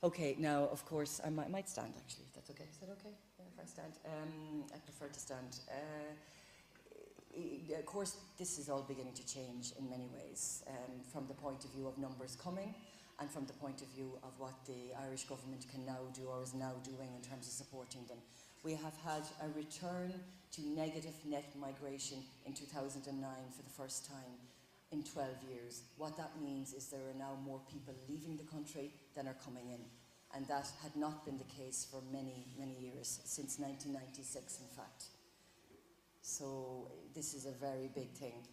Okay, now, of course, I might stand, actually, if that's okay. Is that okay? Yeah, if I stand? I prefer to stand. Of course, this is all beginning to change in many ways, from the point of view of numbers coming, and from the point of view of what the Irish government can now do or is now doing in terms of supporting them. We have had a return to negative net migration in 2009 for the first time in 12 years. What that means is there are now more people leaving the country than are coming in. And that had not been the case for many, many years, since 1996 in fact. So this is a very big thing.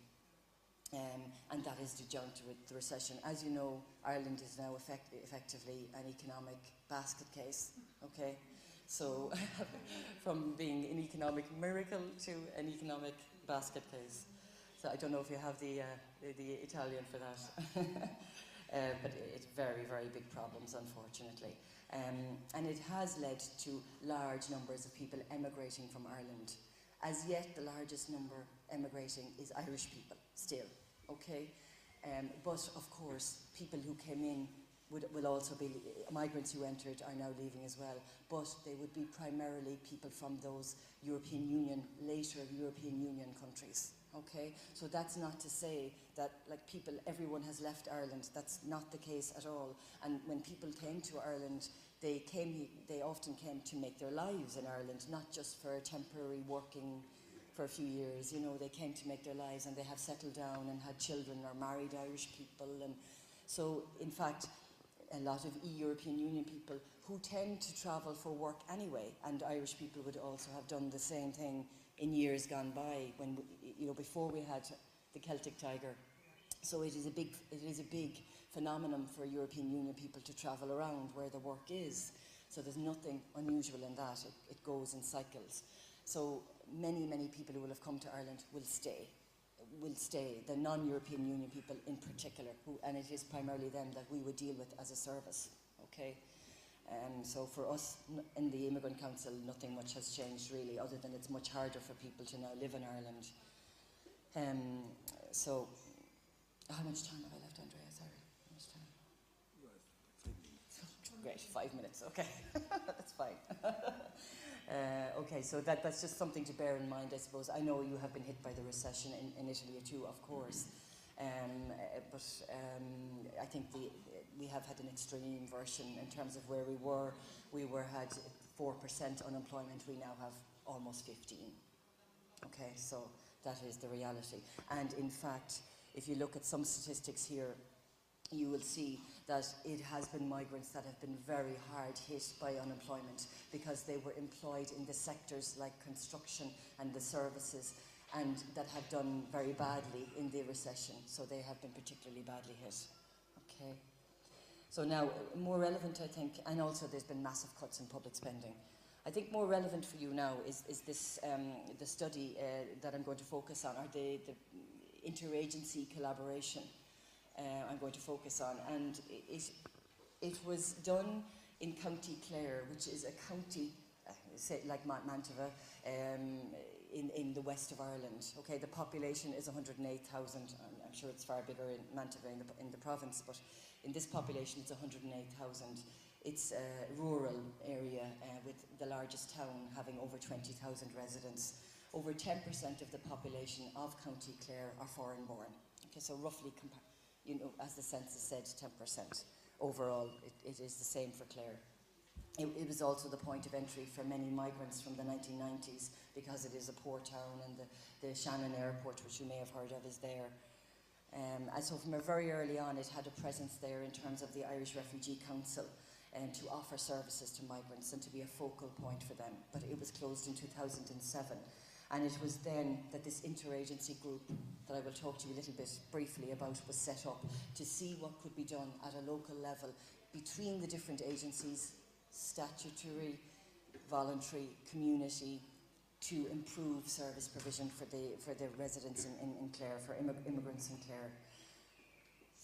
And that is due to the recession. As you know, Ireland is now effectively an economic basket case, okay? So from being an economic miracle to an economic basket case. So I don't know if you have the Italian for that. But it's very, very big problems, unfortunately. And it has led to large numbers of people emigrating from Ireland. As yet, the largest number emigrating is Irish people, still, okay? But of course, people who came in will also be, migrants who entered are now leaving as well, but they would be primarily people from those European Union, later European Union countries, okay? So that's not to say that, like, everyone has left Ireland. That's not the case at all. And when people came to Ireland, they often came to make their lives in Ireland, not just for temporary working for a few years. You know, they came to make their lives, and they have settled down and had children or married Irish people. And so, in fact, a lot of European Union people who tend to travel for work anyway, and Irish people would also have done the same thing in years gone by, when before we had the Celtic Tiger. So it is a big phenomenon for European Union people to travel around where the work is. So there's nothing unusual in that. It goes in cycles. So many people who will have come to Ireland will stay, the non-European Union people in particular, and it is primarily them that we would deal with as a service, okay? So for us in the Immigrant Council, nothing much has changed really, other than it's much harder for people to now live in Ireland. So, how much time have I left, Andrea? Sorry, how much time? Great, 5 minutes, okay, that's fine. Okay, so that's just something to bear in mind, I suppose. I know you have been hit by the recession in Italy too, of course, but I think we have had an extreme version in terms of where we were. We had 4% unemployment, we now have almost 15. Okay, so that is the reality. And in fact, if you look at some statistics here, you will see that it has been migrants that have been very hard hit by unemployment, because they were employed in the sectors like construction and the services, and that have done very badly in the recession. So they have been particularly badly hit. Okay. So now, more relevant, I think, and also there's been massive cuts in public spending. I think more relevant for you now is this, the study that I'm going to focus on, or the interagency collaboration I'm going to focus on. And it was done in County Clare, which is a county, say like Mantova, in the west of Ireland. Okay, the population is 108,000. I'm sure it's far bigger in Mantova in the province, but in this population it's 108,000. It's a rural area with the largest town having over 20,000 residents. Over 10% of the population of County Clare are foreign-born. Okay, so roughly, as the census said, 10%. Overall, it is the same for Clare. It was also the point of entry for many migrants from the 1990s, because it is a port town, and the Shannon Airport, which you may have heard of, is there. And so from very early on, it had a presence there in terms of the Irish Refugee Council, to offer services to migrants and to be a focal point for them. But it was closed in 2007. And it was then that this interagency group, that I will talk to you a little bit briefly about, was set up to see what could be done at a local level between the different agencies, statutory, voluntary, community, to improve service provision for the residents in Clare, for immigrants in Clare.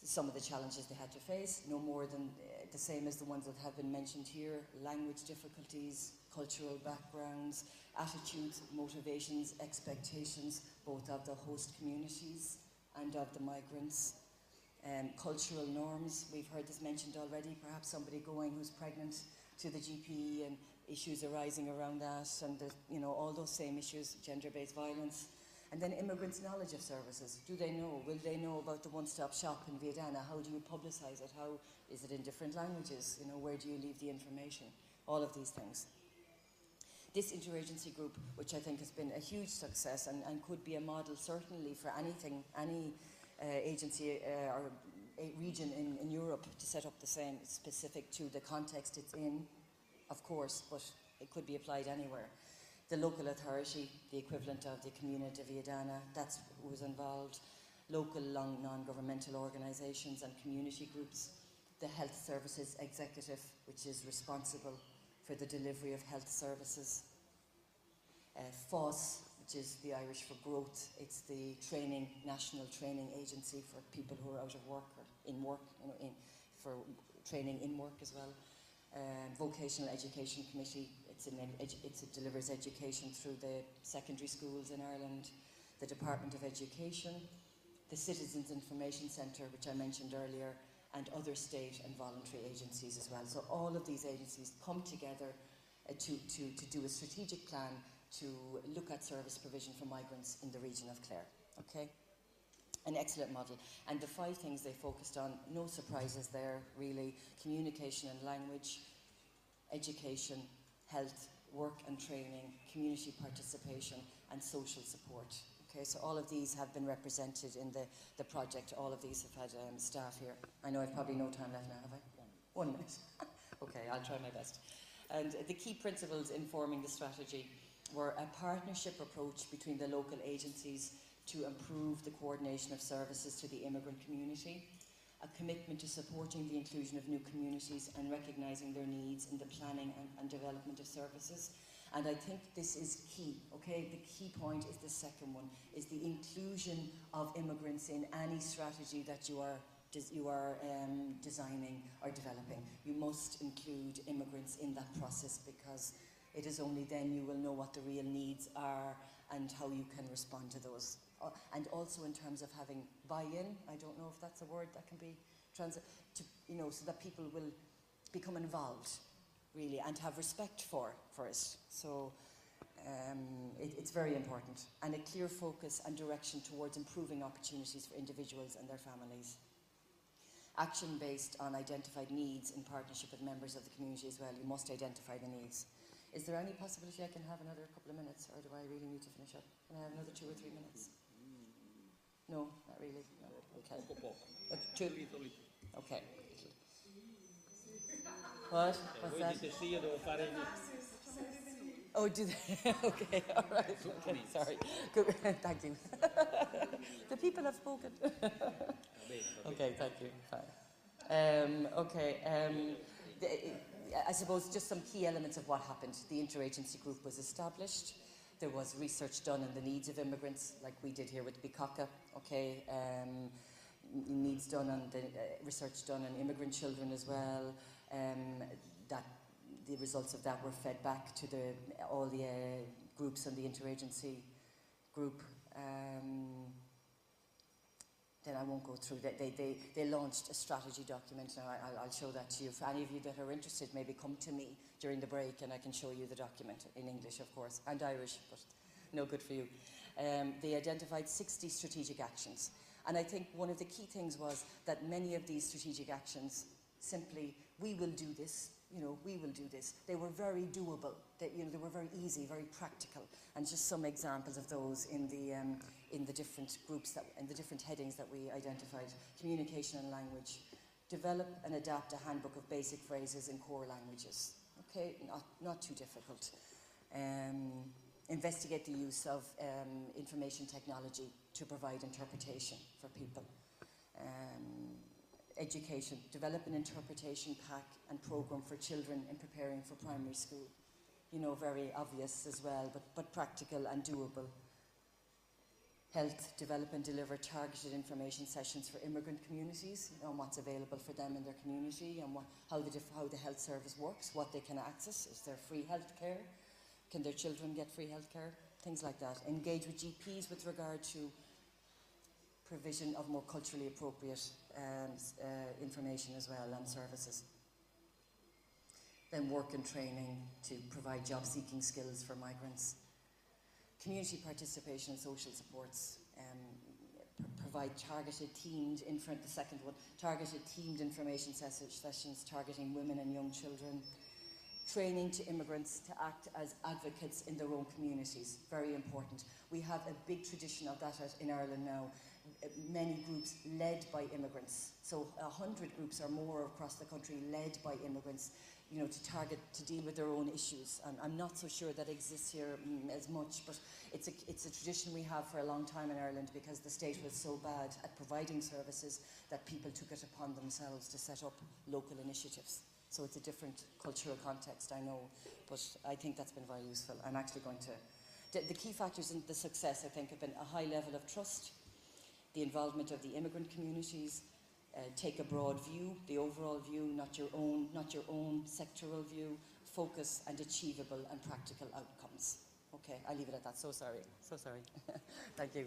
Some of the challenges they had to face, no more than the same as the ones that have been mentioned here: language difficulties, cultural backgrounds, attitudes, motivations, expectations, both of the host communities and of the migrants. Cultural norms, we've heard this mentioned already, perhaps somebody going who's pregnant to the GP and issues arising around that, and all those same issues, gender-based violence. And then immigrants' knowledge of services. Do they know? Will they know about the one-stop shop in Viadana? How do you publicise it? How is it in different languages? Where do you leave the information? All of these things. This interagency group, which I think has been a huge success and could be a model certainly for anything, any agency or a region in Europe to set up the same, specific to the context it's in, of course, but it could be applied anywhere. The local authority, the equivalent of the Comuna de Viadana, that's who was involved. Local non-governmental organisations and community groups. The Health Services Executive, which is responsible for the delivery of health services. FOS, which is the Irish for growth. It's the national training agency for people who are out of work or in work, for training in work as well. Vocational Education Committee, it delivers education through the secondary schools in Ireland. The Department of Education, the Citizens Information Centre, which I mentioned earlier, and other state and voluntary agencies as well. So all of these agencies come together to do a strategic plan to look at service provision for migrants in the region of Clare. Okay? An excellent model. And the 5 things they focused on, no surprises there really: communication and language, education, health, work and training, community participation, and social support. Okay, so all of these have been represented in the project. All of these have had staff here. I know I've probably no time left now, have I? 1 minute. Okay, I'll try my best. And the key principles informing the strategy were a partnership approach between the local agencies to improve the coordination of services to the immigrant community, a commitment to supporting the inclusion of new communities and recognising their needs in the planning and development of services. And I think this is key, okay? The key point is the second one, is the inclusion of immigrants in any strategy that you are designing or developing. You must include immigrants in that process, because it is only then you will know what the real needs are and how you can respond to those. And also in terms of having buy-in, I don't know if that's a word that can be so that people will become involved, really, and have respect for it. So it's very important. And a clear focus and direction towards improving opportunities for individuals and their families. Action based on identified needs in partnership with members of the community as well. You must identify the needs. Is there any possibility I can have another couple of minutes, or do I really need to finish up? Can I have another 2 or 3 minutes? No, not really. No. Okay. 2. Okay. What? What's that? Oh, do they? Okay, all right. Okay, sorry. Good. Thank you. The people have spoken. Okay, thank you. Fine. I suppose just some key elements of what happened. The interagency group was established. There was research done on the needs of immigrants, like we did here with Bikaka. Okay, needs done on the research done on immigrant children as well. That the results of that were fed back to all the groups on the interagency group. Then I won't go through that. They launched a strategy document. Now I'll show that to you. For any of you that are interested, maybe come to me during the break and I can show you the document in English, of course, and Irish, but no good for you. They identified 60 strategic actions. And I think one of the key things was that many of these strategic actions simply, we will do this, we will do this. They were very doable. They were very easy, very practical. And just some examples of those in the different groups, in the different headings that we identified. Communication and language. Develop and adapt a handbook of basic phrases in core languages. Okay, not too difficult. Investigate the use of information technology to provide interpretation for people. Education. Develop an interpretation pack and program for children in preparing for primary school. Very obvious as well, but practical and doable. Health. Develop and deliver targeted information sessions for immigrant communities on what's available for them in their community and how the health service works, what they can access. Is there free health care? Can their children get free health care? Things like that. Engage with GPs with regard to provision of more culturally appropriate information as well and services. Then work and training to provide job-seeking skills for migrants. Community participation and social supports. Provide targeted, teamed, the second one, targeted, teamed information sessions targeting women and young children. Training to immigrants to act as advocates in their own communities, very important. We have a big tradition of that in Ireland now. Many groups led by immigrants. So 100 groups or more across the country led by immigrants, you know, to deal with their own issues. And I'm not so sure that exists here as much, but it's a tradition we have for a long time in Ireland because the state was so bad at providing services that people took it upon themselves to set up local initiatives. So it's a different cultural context, I know, but I think that's been very useful. I'm actually going to... The key factors in the success, I think, have been a high level of trust, the involvement of the immigrant communities, take a broad view, the overall view, not your own sectoral view, focus and achievable and practical outcomes. Okay, I'll leave it at that. So sorry. Thank you.